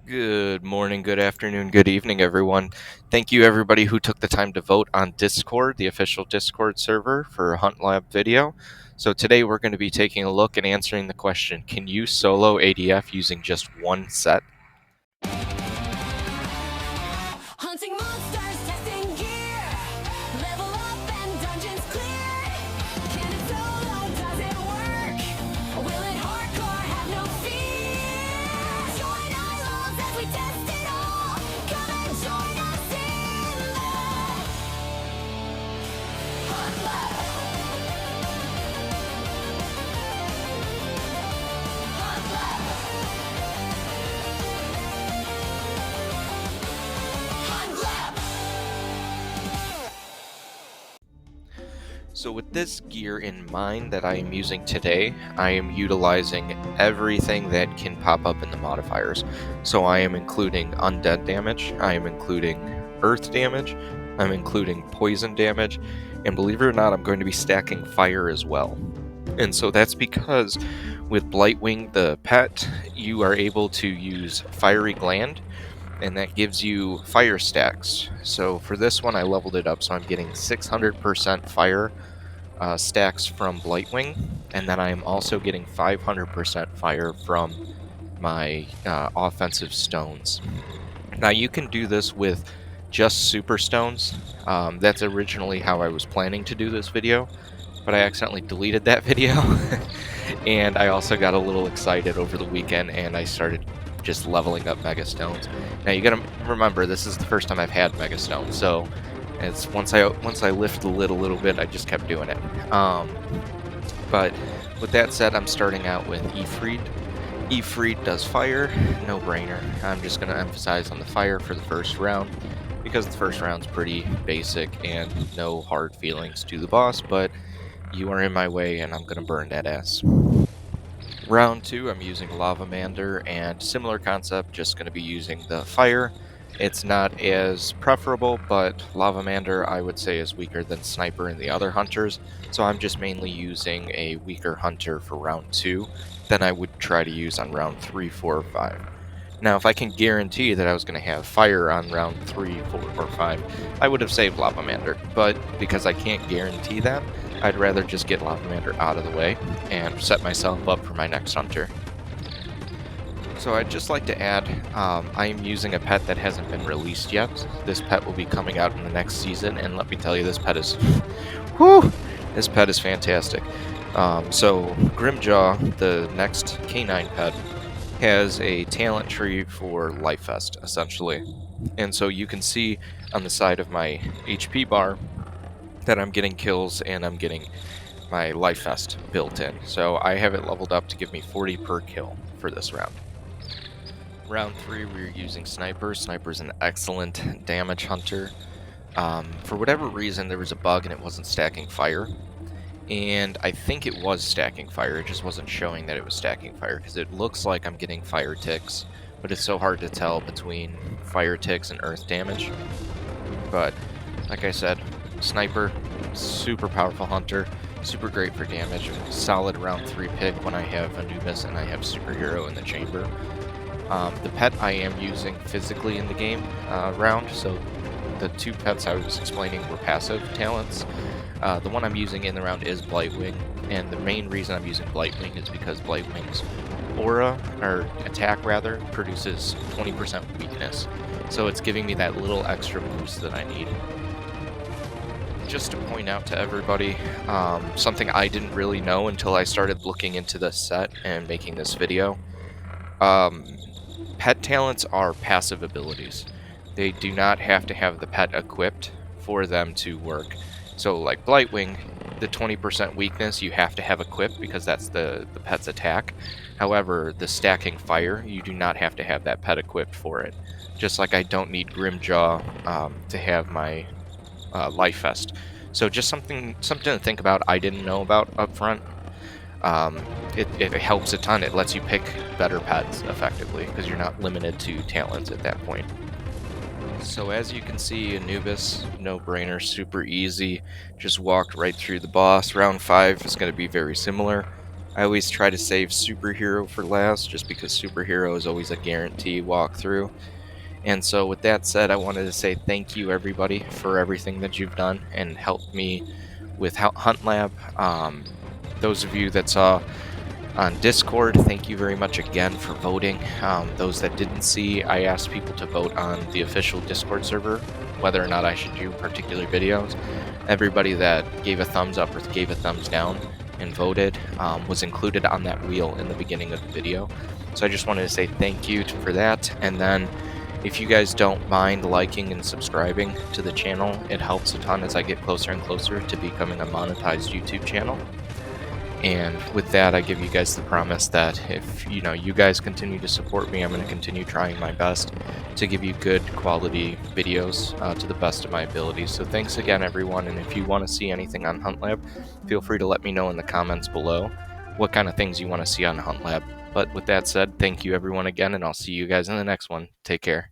Good morning, good afternoon, good evening, everyone. Thank you, everybody who took the time to vote on Discord, the official Discord server for Hunt Lab video. So today we're going to be taking a look and answering the question, can you solo ADF using just one set? Hunting monsters, testing gear. Level up and dungeons clear. Can it solo? Does it work? Will it hardcore? Have no fear. Join iLoLz as we test it all. Come and join us in the Hunt Lab. Hunt Lab. Hunt Lab. So with this gear in mind that I am using today, I am utilizing everything that can pop up in the modifiers. So I am including undead damage, I am including earth damage, I'm including poison damage, and believe it or not, I'm going to be stacking fire as well. And so that's because with Blightwing the pet, you are able to use Fiery Gland, and that gives you fire stacks. So for this one, I leveled it up, so I'm getting 600% fire stacks from Blightwing, and then I am also getting 500% fire from my offensive stones. Now you can do this with just super stones. That's originally how I was planning to do this video, but I accidentally deleted that video. And I also got a little excited over the weekend and I started just leveling up Mega Stones. Now you gotta remember, this is the first time I've had Mega Stones, so it's once I lift the lid a little bit, I just kept doing it. But with that said, I'm starting out with Ifrit. Ifrit does fire, no brainer. I'm just gonna emphasize on the fire for the first round because the first round's pretty basic and no hard feelings to the boss, but you are in my way and I'm gonna burn that ass. Round 2, I'm using Lavamander, and similar concept, just going to be using the fire. It's not as preferable, but Lavamander I would say is weaker than Sniper and the other hunters, so I'm just mainly using a weaker hunter for round 2 than I would try to use on round 3, 4, or 5. Now, if I can guarantee that I was going to have fire on round 3, 4, or 5, I would have saved Lavamander, but because I can't guarantee that, I'd rather just get Lavamander out of the way and set myself up for my next hunter. So I'd just like to add, I am using a pet that hasn't been released yet. This pet will be coming out in the next season, and let me tell you, this pet is, whew, this pet is fantastic. So Grimjaw, the next canine pet, has a talent tree for Life Vest, essentially. And so you can see on the side of my HP bar that I'm getting kills and I'm getting my Life Vest built in. So I have it leveled up to give me 40 per kill for this round. Round 3, we're using Sniper. Sniper's an excellent damage hunter. For whatever reason, there was a bug and it wasn't stacking fire. And I think it was stacking fire, it just wasn't showing that it was stacking fire, because it looks like I'm getting fire ticks, but it's so hard to tell between fire ticks and earth damage. But, like I said, Sniper, super powerful hunter, super great for damage, solid round 3 pick when I have Anubis and I have Superhero in the chamber. The pet I am using physically in the game round, so the 2 pets I was explaining were passive talents. The one I'm using in the round is Blightwing, and the main reason I'm using Blightwing is because Blightwing's aura, or attack rather, produces 20% weakness. So it's giving me that little extra boost that I need. Just to point out to everybody, something I didn't really know until I started looking into this set and making this video. Pet talents are passive abilities. They do not have to have the pet equipped for them to work. So like Blightwing, the 20% weakness you have to have equipped because that's the pet's attack. However, the stacking fire, you do not have to have that pet equipped for it. Just like I don't need Grimjaw to have my Life Vest. So just something to think about I didn't know about up front. It helps a ton. It lets you pick better pets effectively because you're not limited to talents at that point. So as you can see, Anubis, no-brainer, super easy. Just walked right through the boss. Round 5 is going to be very similar. I always try to save superhero for last, just because superhero is always a guarantee walkthrough. And so, with that said, I wanted to say thank you, everybody, for everything that you've done and helped me with Hunt Lab. Those of you that saw on Discord, thank you very much again for voting. Those that didn't see, I asked people to vote on the official Discord server whether or not I should do particular videos. Everybody that gave a thumbs up or gave a thumbs down and voted was included on that wheel in the beginning of the video. So I just wanted to say thank you for that. And then if you guys don't mind liking and subscribing to the channel, it helps a ton as I get closer and closer to becoming a monetized YouTube channel. And with that, I give you guys the promise that if you guys continue to support me, I'm going to continue trying my best to give you good quality videos to the best of my abilities. So thanks again, everyone. And if you want to see anything on Hunt Lab, feel free to let me know in the comments below what kind of things you want to see on Hunt Lab. But with that said, thank you everyone again, and I'll see you guys in the next one. Take care.